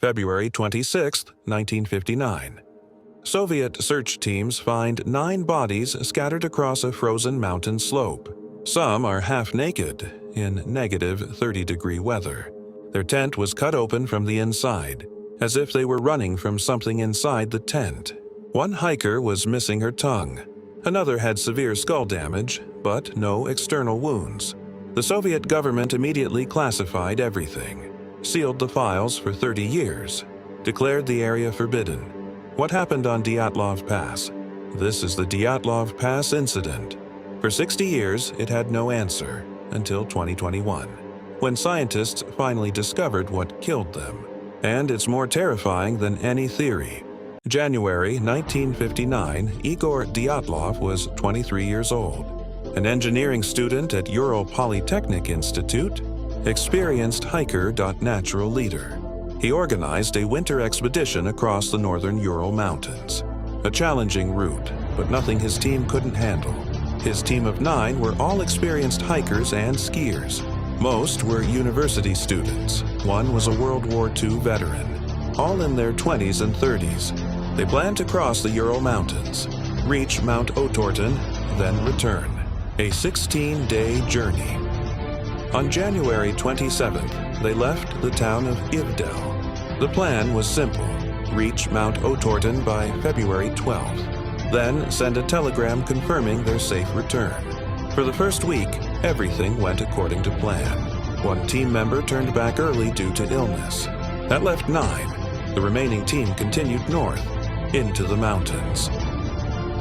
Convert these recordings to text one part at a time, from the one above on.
February 26, 1959. Soviet search teams find 9 bodies scattered across a frozen mountain slope. Some are half naked in negative 30-degree weather. Their tent was cut open from the inside, as if they were running from something inside the tent. One hiker was missing her tongue. Another had severe skull damage, but no external wounds. The Soviet government immediately classified everything, sealed the files for 30 years, declared the area forbidden. What happened on Dyatlov Pass? This is the Dyatlov Pass incident. For 60 years, it had no answer, until 2021, when scientists finally discovered what killed them. And it's more terrifying than any theory. January 1959, Igor Dyatlov was 23 years old. An engineering student at Ural Polytechnic Institute, experienced hiker, natural leader. He organized a winter expedition across the northern Ural Mountains. A challenging route, but nothing his team couldn't handle. His team of 9 were all experienced hikers and skiers. Most were university students. One was a World War II veteran. All in their 20s and 30s. They planned to cross the Ural Mountains, reach Mount Otorten, then return. A 16-day journey. On January 27th, they left the town of Ivdel. The plan was simple: reach Mount Otorten by February 12th, then send a telegram confirming their safe return. For the first week, everything went according to plan. One team member turned back early due to illness. That left 9. The remaining team continued north, into the mountains,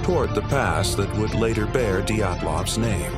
toward the pass that would later bear Dyatlov's name.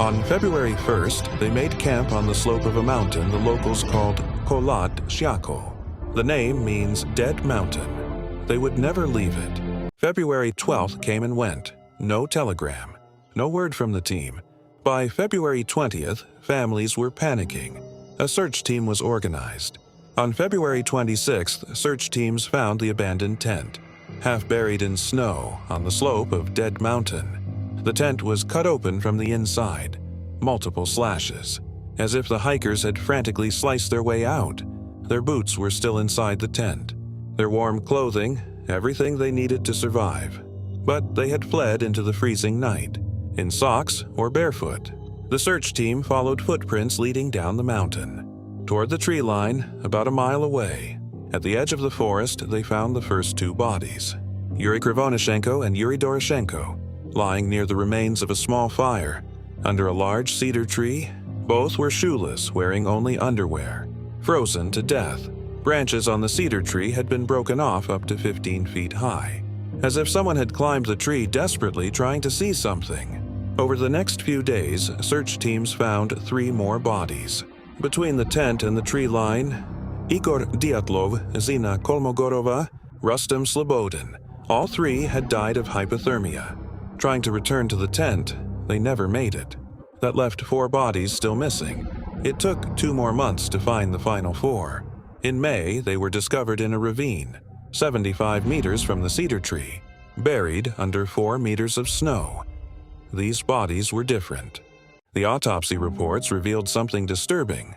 On February 1st, they made camp on the slope of a mountain the locals called Kholat Shyako. The name means dead mountain. They would never leave it. February 12th came and went. No telegram. No word from the team. By February 20th, families were panicking. A search team was organized. On February 26th, search teams found the abandoned tent, half buried in snow on the slope of Dead Mountain. The tent was cut open from the inside, multiple slashes, as if the hikers had frantically sliced their way out. Their boots were still inside the tent, their warm clothing, everything they needed to survive. But they had fled into the freezing night, in socks or barefoot. The search team followed footprints leading down the mountain, toward the tree line about a mile away. At the edge of the forest, they found the first 2 bodies, Yuri Krivonyshenko and Yuri Doroshenko, lying near the remains of a small fire, under a large cedar tree. Both were shoeless, wearing only underwear, frozen to death. Branches on the cedar tree had been broken off up to 15 feet high, as if someone had climbed the tree desperately trying to see something. Over the next few days, search teams found 3 more bodies. Between the tent and the tree line, Igor Dyatlov, Zina Kolmogorova, Rustem Slobodin. All 3 had died of hypothermia. Trying to return to the tent, they never made it. That left 4 bodies still missing. It took 2 more months to find the final 4. In May, they were discovered in a ravine, 75 meters from the cedar tree, buried under 4 meters of snow. These bodies were different. The autopsy reports revealed something disturbing.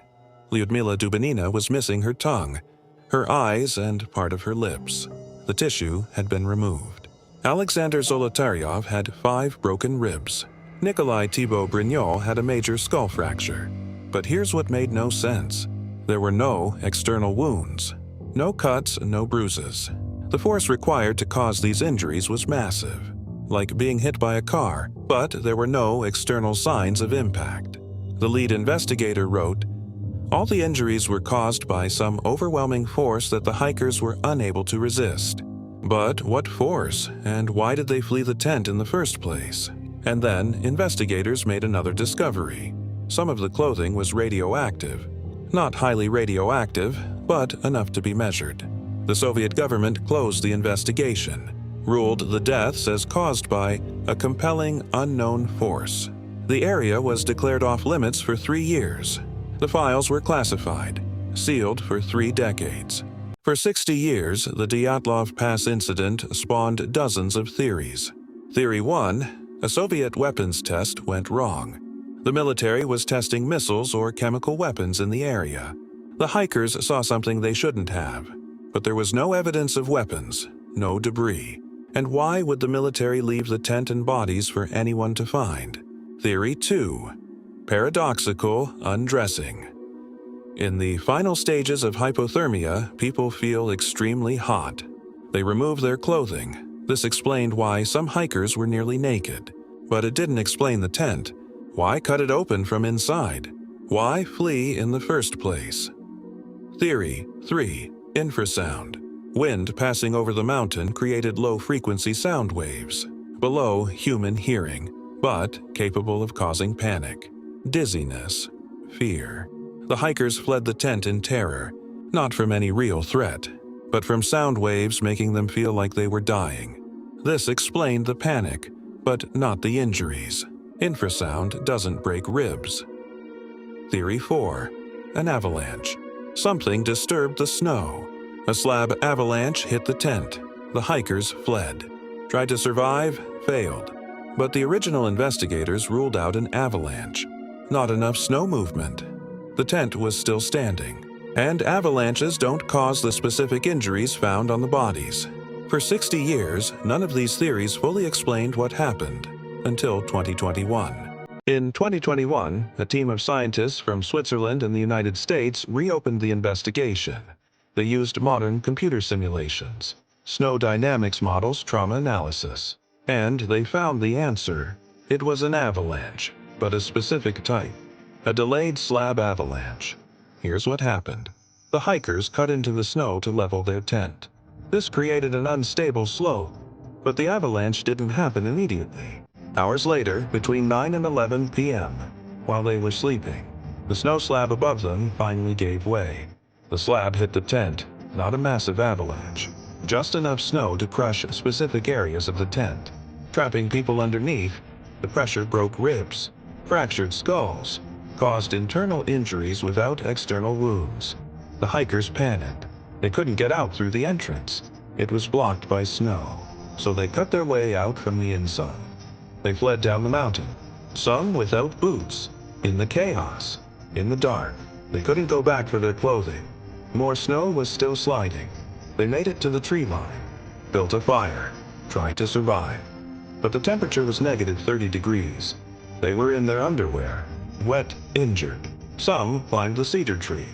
Lyudmila Dubinina was missing her tongue, her eyes, and part of her lips. The tissue had been removed. Alexander Zolotaryov had 5 broken ribs. Nikolai Thibault Brignol had a major skull fracture. But here's what made no sense. There were no external wounds. No cuts, no bruises. The force required to cause these injuries was massive, like being hit by a car, but there were no external signs of impact. The lead investigator wrote, "All the injuries were caused by some overwhelming force that the hikers were unable to resist. But what force, and why did they flee the tent in the first place?" And then investigators made another discovery. Some of the clothing was radioactive. Not highly radioactive, but enough to be measured. The Soviet government closed the investigation, ruled the deaths as caused by a compelling unknown force. The area was declared off limits for 3 years. The files were classified, sealed for 3 decades. For 60 years, the Dyatlov Pass incident spawned dozens of theories. Theory 1, a Soviet weapons test went wrong. The military was testing missiles or chemical weapons in the area. The hikers saw something they shouldn't have. but there was no evidence of weapons, no debris. And why would the military leave the tent and bodies for anyone to find? Theory 2. Paradoxical undressing. In the final stages of hypothermia, people feel extremely hot. They remove their clothing. This explained why some hikers were nearly naked. But it didn't explain the tent. Why cut it open from inside? Why flee in the first place? Theory 3. Infrasound. Wind passing over the mountain created low-frequency sound waves, below human hearing, but capable of causing panic, dizziness, fear. The hikers fled the tent in terror, not from any real threat, but from sound waves making them feel like they were dying. This explained the panic, but not the injuries. Infrasound doesn't break ribs. Theory 4. An avalanche. Something disturbed the snow. A slab avalanche hit the tent. The hikers fled. Tried to survive, failed. But the original investigators ruled out an avalanche. Not enough snow movement. The tent was still standing. And avalanches don't cause the specific injuries found on the bodies. For 60 years, none of these theories fully explained what happened, until 2021. In 2021, a team of scientists from Switzerland and the United States reopened the investigation. They used modern computer simulations, snow dynamics models, trauma analysis, and they found the answer. It was an avalanche, but a specific type, a delayed slab avalanche. Here's what happened. The hikers cut into the snow to level their tent. This created an unstable slope, but the avalanche didn't happen immediately. Hours later, between 9 and 11 p.m., while they were sleeping, the snow slab above them finally gave way. The slab hit the tent, not a massive avalanche, just enough snow to crush specific areas of the tent. Trapping people underneath, the pressure broke ribs, fractured skulls, caused internal injuries without external wounds. The hikers panicked. They couldn't get out through the entrance. It was blocked by snow, so they cut their way out from the inside. They fled down the mountain, some without boots, in the chaos, in the dark. They couldn't go back for their clothing. More snow was still sliding. They made it to the tree line, built a fire, tried to survive. But the temperature was negative 30 degrees. They were in their underwear, wet, injured. Some climbed the cedar tree,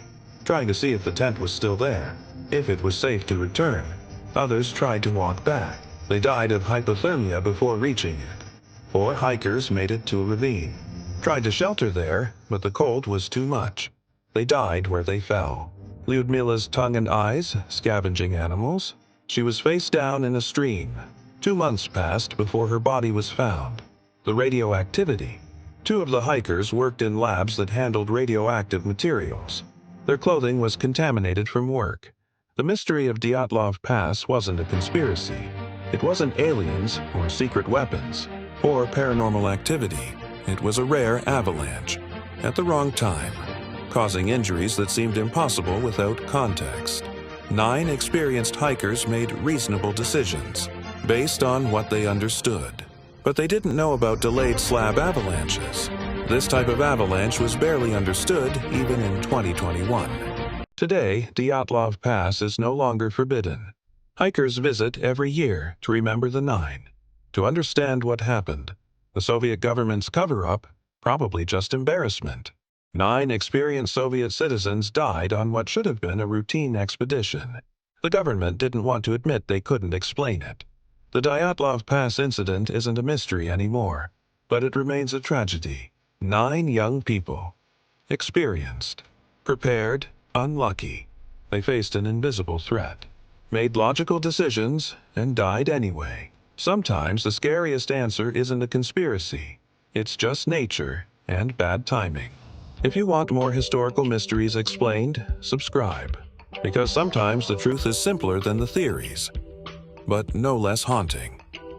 trying to see if the tent was still there, if it was safe to return. Others tried to walk back. They died of hypothermia before reaching it. 4 hikers made it to a ravine, tried to shelter there, but the cold was too much. They died where they fell. Lyudmila's tongue and eyes, scavenging animals. She was face down in a stream. 2 months passed before her body was found. The radioactivity. 2 of the hikers worked in labs that handled radioactive materials. Their clothing was contaminated from work. The mystery of Dyatlov Pass wasn't a conspiracy. It wasn't aliens or secret weapons or paranormal activity. It was a rare avalanche at the wrong time, causing injuries that seemed impossible without context. 9 experienced hikers made reasonable decisions based on what they understood. But they didn't know about delayed slab avalanches. This type of avalanche was barely understood even in 2021. Today, Dyatlov Pass is no longer forbidden. Hikers visit every year to remember the 9, to understand what happened. The Soviet government's cover-up, probably just embarrassment. 9 experienced Soviet citizens died on what should have been a routine expedition. The government didn't want to admit they couldn't explain it. The Dyatlov Pass incident isn't a mystery anymore, but it remains a tragedy. 9 young people. Experienced. Prepared. Unlucky. They faced an invisible threat, made logical decisions, and died anyway. Sometimes the scariest answer isn't a conspiracy. It's just nature and bad timing. If you want more historical mysteries explained, subscribe. Because sometimes the truth is simpler than the theories, but no less haunting.